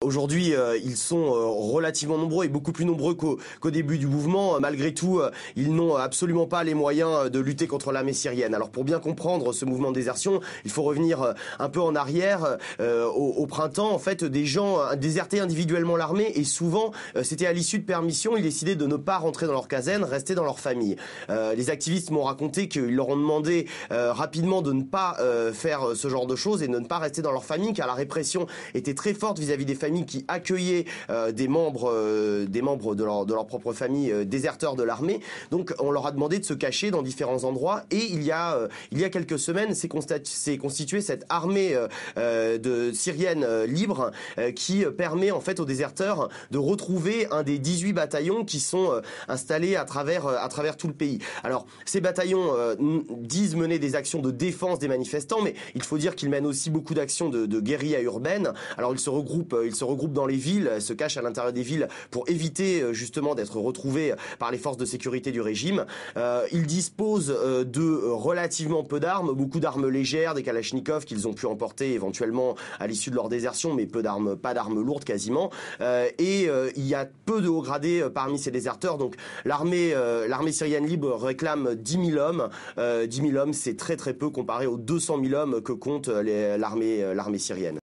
Aujourd'hui, ils sont relativement nombreux et beaucoup plus nombreux qu'au début du mouvement. Malgré tout, ils n'ont absolument pas les moyens de lutter contre l'armée syrienne. Alors pour bien comprendre ce mouvement de désertion, il faut revenir un peu en arrière. Au printemps, en fait, des gens désertaient individuellement l'armée et souvent, c'était à l'issue de permission, ils décidaient de ne pas rentrer dans leur caserne, rester dans leur famille. Les activistes m'ont raconté qu'ils leur ont demandé rapidement de ne pas faire ce genre de choses et de ne pas rester dans leur famille, car la répression était très forte vis-à-vis des familles qui accueillaient des membres de leur propre famille déserteurs de l'armée. Donc on leur a demandé de se cacher dans différents endroits et il y a quelques semaines s'est constituée cette armée syrienne libre qui permet en fait aux déserteurs de retrouver un des 18 bataillons qui sont installés à travers tout le pays. Alors ces bataillons disent mener des actions de défense des manifestants, mais il faut dire qu'ils mènent aussi beaucoup d'actions de guérilla urbaine. Alors ils se regroupent dans les villes, se cachent à l'intérieur des villes pour éviter justement d'être retrouvés par les forces de sécurité du régime. Ils disposent de relativement peu d'armes, beaucoup d'armes légères, des kalachnikovs qu'ils ont pu emporter éventuellement à l'issue de leur désertion, mais pas d'armes lourdes quasiment. Il y a peu de hauts gradés parmi ces déserteurs. Donc l'armée syrienne libre réclame 10 000 hommes. 10 000 hommes, c'est très très peu comparé aux 200 000 hommes que compte l'armée syrienne.